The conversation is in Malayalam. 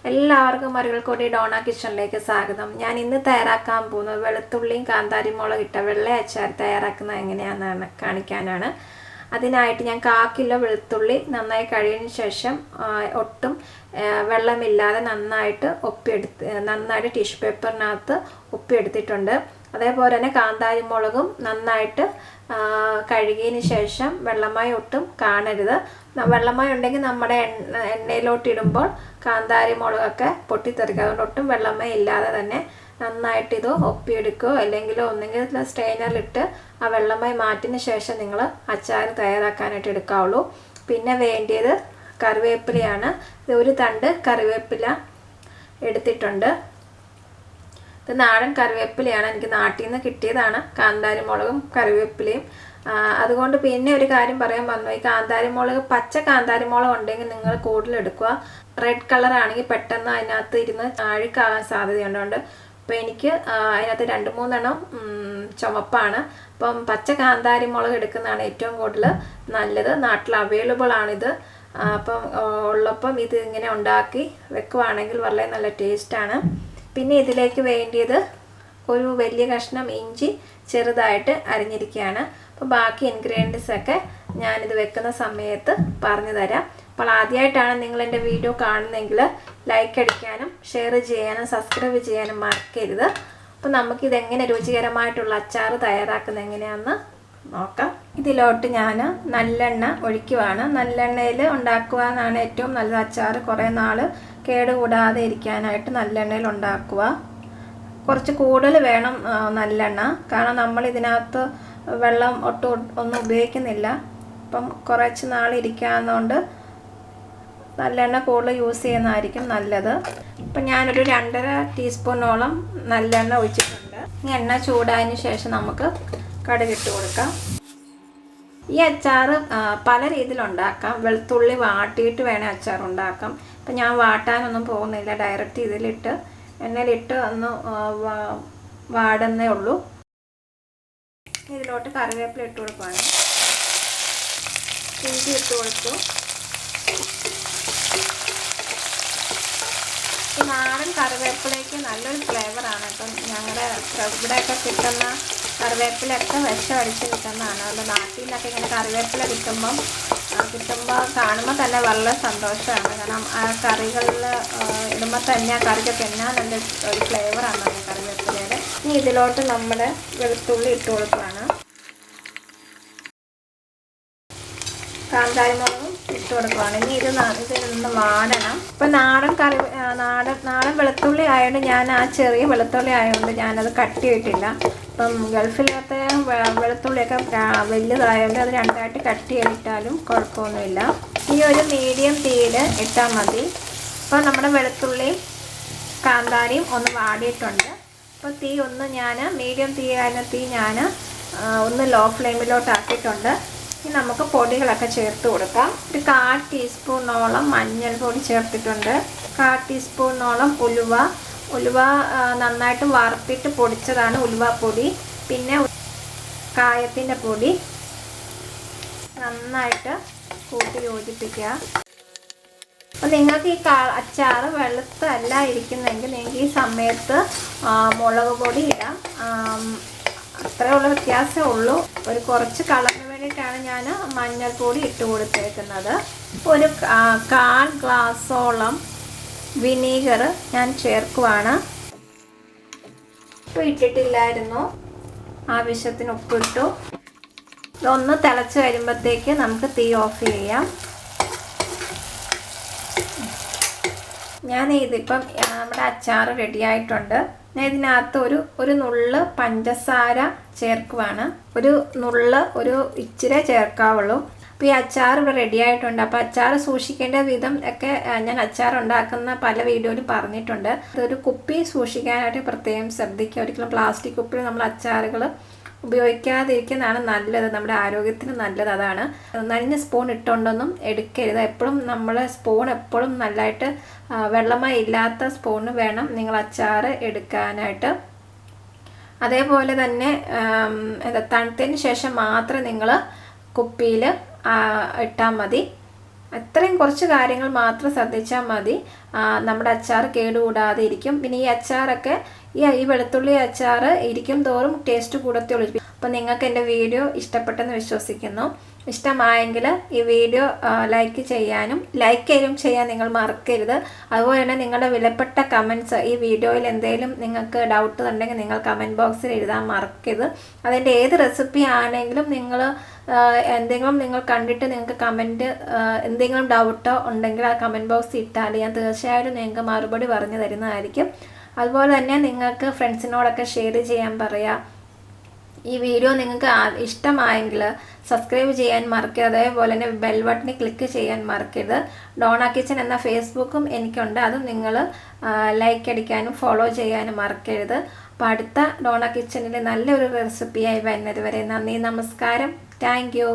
എല്ലാവർക്കും മരുകൾക്കൂടി ഡോണ കിച്ചണിലേക്ക് സ്വാഗതം. ഞാൻ ഇന്ന് തയ്യാറാക്കാൻ പോകുന്നത് വെളുത്തുള്ളിയും കാന്താരിമുളകും ഇട്ട വെള്ള അച്ചാർ തയ്യാറാക്കുന്നത് എങ്ങനെയാണെന്നാണ് കാണിക്കാനാണ്. അതിനായിട്ട് ഞാൻ 1/4 കിലോ വെളുത്തുള്ളി നന്നായി കഴുകിയതിന് ശേഷം ഒട്ടും വെള്ളമില്ലാതെ നന്നായിട്ട് ടിഷ്യൂ പേപ്പറിനകത്ത് ഒപ്പിയെടുത്തിട്ടുണ്ട്. അതേപോലെ തന്നെ കാന്താരിമുളകും നന്നായിട്ട് കഴുകിയതിന് ശേഷം വെള്ളമായി ഒട്ടും കാണരുത്. വെള്ളമായി ഉണ്ടെങ്കിൽ നമ്മുടെ എണ്ണയിലോട്ട് ഇടുമ്പോൾ കാന്താരിമുളകൊക്കെ പൊട്ടിത്തെറിക്കുക. അതുകൊണ്ട് ഒട്ടും വെള്ളമായി ഇല്ലാതെ തന്നെ നന്നായിട്ട് ഇത് ഒപ്പിയെടുക്കുക. അല്ലെങ്കിൽ ഒന്നെങ്കിൽ സ്ട്രെയിനറിലിട്ട് ആ വെള്ളമായി മാറ്റിന് ശേഷം നിങ്ങൾ അച്ചാർ തയ്യാറാക്കാനായിട്ട് എടുക്കാവുള്ളൂ. പിന്നെ വേണ്ടിയത് കറിവേപ്പിലയാണ്. ഇത് ഒരു തണ്ട് കറിവേപ്പില എടുത്തിട്ടുണ്ട്. ഇത് നാടൻ കറിവേപ്പിലയാണ്, എനിക്ക് നാട്ടിൽ നിന്ന് കിട്ടിയതാണ്. കാന്താരിമുളകും കറിവേപ്പിലയും. അതുകൊണ്ട് പിന്നെ ഒരു കാര്യം പറയാൻ വന്നു, ഈ കാന്താരിമുളക് പച്ച കാന്താരിമുളക് ഉണ്ടെങ്കിൽ നിങ്ങൾ കൂടുതൽ എടുക്കുക. റെഡ് കളർ ആണെങ്കിൽ പെട്ടെന്ന് അതിനകത്ത് ഇരുന്ന് അഴുക്കാകാൻ സാധ്യതയുണ്ട്. അപ്പോൾ എനിക്ക് അതിനകത്ത് 2-3 എണ്ണം ചുവപ്പാണ്. അപ്പം പച്ച കാന്താരിമുളക് എടുക്കുന്നതാണ് ഏറ്റവും കൂടുതൽ നല്ലത്. നാട്ടിൽ അവൈലബിൾ ആണിത്. അപ്പം ഉള്ളപ്പം ഇത് ഇങ്ങനെ ഉണ്ടാക്കി വെക്കുവാണെങ്കിൽ വളരെ നല്ല ടേസ്റ്റാണ്. പിന്നെ ഇതിലേക്ക് വേണ്ടിയത് ഒരു വലിയ കഷ്ണം ഇഞ്ചി ചെറുതായിട്ട് അരിഞ്ഞിരിക്കുകയാണ്. അപ്പോൾ ബാക്കി ഇൻഗ്രീഡിയൻസ് ഒക്കെ ഞാനിത് വെക്കുന്ന സമയത്ത് പറഞ്ഞു തരാം. അപ്പോൾ ആദ്യമായിട്ടാണ് നിങ്ങൾ എൻ്റെ വീഡിയോ കാണുന്നതെങ്കിൽ ലൈക്ക് അടിക്കാനും ഷെയർ ചെയ്യാനും സബ്സ്ക്രൈബ് ചെയ്യാനും മറക്കരുത്. അപ്പോൾ നമുക്കിതെങ്ങനെ രുചികരമായിട്ടുള്ള അച്ചാർ തയ്യാറാക്കുന്നത് എങ്ങനെയാണെന്ന് നോക്കാം. ഇതിലോട്ട് ഞാൻ നല്ലെണ്ണ ഒഴിക്കുവാണ്. നല്ലെണ്ണയിൽ ഉണ്ടാക്കുക എന്നാണ് ഏറ്റവും നല്ലത്. അച്ചാർ കുറേ നാൾ കേടുകൂടാതെ ഇരിക്കാനായിട്ട് നല്ലെണ്ണയിൽ ഉണ്ടാക്കുക. കുറച്ച് കൂടുതൽ വേണം നല്ലെണ്ണ, കാരണം നമ്മൾ ഇതിനകത്ത് വെള്ളം ഒന്നും ഉപയോഗിക്കുന്നില്ല. അപ്പം കുറച്ച് നാൾ ഇരിക്കാവുന്നതുകൊണ്ട് നല്ലെണ്ണ കൂടുതൽ യൂസ് ചെയ്യുന്നതായിരിക്കും നല്ലത്. ഇപ്പം ഞാനൊരു 2.5 ടീസ്പൂണോളം നല്ലെണ്ണ ഒഴിച്ചിട്ടുണ്ട്. ഈ എണ്ണ ചൂടായതിന് ശേഷം നമുക്ക് കടുകിട്ട് കൊടുക്കാം. ഈ അച്ചാർ പല രീതിയിൽ ഉണ്ടാക്കാം. വെളുത്തുള്ളി വാട്ടിയിട്ട് വേണേൽ അച്ചാർ ഉണ്ടാക്കാം. ഇപ്പം ഞാൻ വാട്ടാനൊന്നും പോകുന്നില്ല, ഡയറക്റ്റ് ഇതിലിട്ട് എണ്ണയിലിട്ട് ഒന്ന് വാടുന്നേ ഉള്ളൂ. ഇതിലോട്ട് കറിവേപ്പില ഇട്ട് കൊടുക്കുകയാണ്. ഇഞ്ചി ഇട്ട് കൊടുത്തു. ഈ നാടൻ കറിവേപ്പിലയ്ക്ക് നല്ലൊരു ഫ്ലേവറാണ്. ഇപ്പം ഞങ്ങളുടെ ഇവിടെയൊക്കെ കിട്ടുന്ന കറിവേപ്പിലൊക്കെ വിഷം അടിച്ച് കിട്ടുന്നതാണ്. അതുകൊണ്ട് നാട്ടിൽ നിന്നൊക്കെ ഇങ്ങനെ കറിവേപ്പില കിട്ടുമ്പോൾ കാണുമ്പോൾ തന്നെ വളരെ സന്തോഷമാണ്. കാരണം ആ കറികളിൽ ഇടുമ്പോൾ തന്നെ ആ കറിക്കൊക്കെ എന്നാ നല്ല ഒരു ഫ്ലേവറാണ് നമ്മുടെ കറിവേപ്പിലയുടെ. ഇനി ഇതിലോട്ട് നമ്മുടെ വെളുത്തുള്ളി ഇട്ട് കൊടുക്കുകയാണ്. കാന്താരിമുളകും ഇട്ട് കൊടുക്കുകയാണ്. ഇനി ഇതിൽ നിന്ന് വാടണം. ഇപ്പം നാടൻ വെളുത്തുള്ളി ആയതുകൊണ്ട് ഞാൻ ആ ചെറിയ വെളുത്തുള്ളി ആയതുകൊണ്ട് ഞാനത് കട്ട് ചെയ്തിട്ടില്ല. ഇപ്പം ഗൾഫിലത്തെ വെളുത്തുള്ളിയൊക്കെ വലുതായതുകൊണ്ട് അത് 2ആയിട്ട് കട്ട് ചെയ്തിട്ടാലും കുഴപ്പമൊന്നുമില്ല. ഈ ഒരു മീഡിയം തീയിൽ ഇട്ടാൽ മതി. അപ്പോൾ നമ്മുടെ വെളുത്തുള്ളിയും കാന്താരിയും ഒന്ന് വാടിയിട്ടുണ്ട്. അപ്പോൾ തീ ഒന്ന് ഞാൻ മീഡിയം തീ ഞാൻ ഒന്ന് ലോ ഫ്ലെയിമിലോട്ട് ആക്കിയിട്ടുണ്ട്. ഇനി നമുക്ക് പൊടികളൊക്കെ ചേർത്ത് കൊടുക്കാം. ഒരു 1/4 ടീസ്പൂണോളം മഞ്ഞൾപ്പൊടി ചേർത്തിട്ടുണ്ട്. 1/4 ടീസ്പൂണോളം ഉലുവ നന്നായിട്ട് വറുത്തിട്ട് പൊടിച്ചതാണ് ഉലുവപ്പൊടി. പിന്നെ കായത്തിൻ്റെ പൊടി നന്നായിട്ട് കൂട്ടി യോജിപ്പിക്കുക. അപ്പോൾ നിങ്ങൾക്ക് ഈ അച്ചാർ വെളുത്തല്ല ഇരിക്കുന്നെങ്കിൽ നിങ്ങൾക്ക് ഈ സമയത്ത് മുളക് പൊടി ഇടാം. അത്രയുള്ള വ്യത്യാസമേ ഉള്ളൂ. ഒരു കുറച്ച് കളറിന് വേണ്ടിയിട്ടാണ് ഞാൻ മഞ്ഞൾപ്പൊടി ഇട്ട് കൊടുത്തേക്കുന്നത്. ഒരു 1/4 ഗ്ലാസ്സോളം വിനീഗർ ഞാൻ ചേർക്കുവാണ്. ഉപ്പ് ഇട്ടിട്ടില്ലായിരുന്നു, ആവശ്യത്തിന് ഉപ്പിട്ടു. ഇതൊന്ന് തിളച്ച് വരുമ്പോഴത്തേക്ക് നമുക്ക് തീ ഓഫ് ചെയ്യാം. ഇതിപ്പം നമ്മുടെ അച്ചാർ റെഡിയായിട്ടുണ്ട്. ഞാൻ ഇതിനകത്ത് ഒരു നുള്ള് പഞ്ചസാര ചേർക്കുവാണ്. ഒരു ഇച്ചിരി ചേർക്കാവുള്ളൂ. അപ്പോൾ ഈ അച്ചാർ ഇവിടെ റെഡി ആയിട്ടുണ്ട്. അപ്പോൾ അച്ചാർ സൂക്ഷിക്കേണ്ട വിധം ഒക്കെ ഞാൻ അച്ചാർ ഉണ്ടാക്കുന്ന പല വീഡിയോയിലും പറഞ്ഞിട്ടുണ്ട്. അതൊരു കുപ്പി സൂക്ഷിക്കാനായിട്ട് പ്രത്യേകം ശ്രദ്ധിക്കുക. ഒരിക്കലും പ്ലാസ്റ്റിക് കുപ്പിയിൽ നമ്മൾ അച്ചാറുകൾ ഉപയോഗിക്കാതിരിക്കുന്നതാണ് നല്ലത്. നമ്മുടെ ആരോഗ്യത്തിന് നല്ലത് അതാണ്. നനഞ്ഞ സ്പൂൺ ഇട്ടുകൊണ്ടൊന്നും എടുക്കരുത്. എപ്പോഴും നമ്മൾ സ്പൂൺ എപ്പോഴും നല്ലതായിട്ട് വെള്ളമായി ഇല്ലാത്ത സ്പൂണ് വേണം നിങ്ങൾ അച്ചാർ എടുക്കാനായിട്ട്. അതേപോലെ തന്നെ തണുത്തതിന് ശേഷം മാത്രം നിങ്ങൾ കുപ്പിയിൽ ഇട്ടാൽ മതി. അത്രയും കുറച്ച് കാര്യങ്ങൾ മാത്രം ശ്രദ്ധിച്ചാൽ മതി. നമ്മുടെ അച്ചാർ കേടുകൂടാതെ ഇരിക്കും. പിന്നെ ഈ അച്ചാറൊക്കെ ഈ വെളുത്തുള്ളി അച്ചാർ ഇരിക്കും തോറും ടേസ്റ്റ് കൂടത്തുള്ളൂ. അപ്പോൾ നിങ്ങൾക്ക് എൻ്റെ വീഡിയോ ഇഷ്ടപ്പെട്ടെന്ന് വിശ്വസിക്കുന്നു. ഇഷ്ടമായെങ്കിൽ ഈ വീഡിയോ ലൈക്ക് ചെയ്യാനും ചെയ്യാൻ നിങ്ങൾ മറക്കരുത്. അതുപോലെ തന്നെ നിങ്ങളുടെ വിലപ്പെട്ട കമൻറ്റ്സ്, ഈ വീഡിയോയിൽ എന്തെങ്കിലും നിങ്ങൾക്ക് ഡൗട്ട് ഉണ്ടെങ്കിൽ നിങ്ങൾ കമൻറ്റ് ബോക്സിൽ എഴുതാൻ മറക്കരുത്. അതിൻ്റെ ഏത് റെസിപ്പി ആണെങ്കിലും എന്തെങ്കിലും നിങ്ങൾ കണ്ടിട്ട് നിങ്ങൾക്ക് കമൻറ്റ് എന്തെങ്കിലും ഡൗട്ടോ ഉണ്ടെങ്കിൽ ആ കമൻറ്റ് ബോക്സിൽ ഇട്ടാൽ ഞാൻ തീർച്ചയായിട്ടും നിങ്ങൾക്ക് മറുപടി പറഞ്ഞു തരുന്നതായിരിക്കും. അതുപോലെ തന്നെ നിങ്ങൾക്ക് ഫ്രണ്ട്സിനോടൊക്കെ ഷെയർ ചെയ്യാൻ പറയാം. ഈ വീഡിയോ നിങ്ങൾക്ക് ഇഷ്ടമായെങ്കിൽ സബ്സ്ക്രൈബ് ചെയ്യാൻ മറക്കരുത്. അതേപോലെ തന്നെ ബെൽ ബട്ടണിൽ ക്ലിക്ക് ചെയ്യാൻ മറക്കരുത്. ഡോണ കിച്ചൻ എന്ന ഫേസ്ബുക്കും എനിക്കുണ്ട്, അതും നിങ്ങൾ ലൈക്ക് അടിക്കാനും ഫോളോ ചെയ്യാനും മറക്കരുത്. അപ്പോൾ അടുത്ത ഡോണ കിച്ചണിൽ നല്ലൊരു റെസിപ്പിയായി വരുന്നത് വരെ നന്ദി, നമസ്കാരം. Thank you.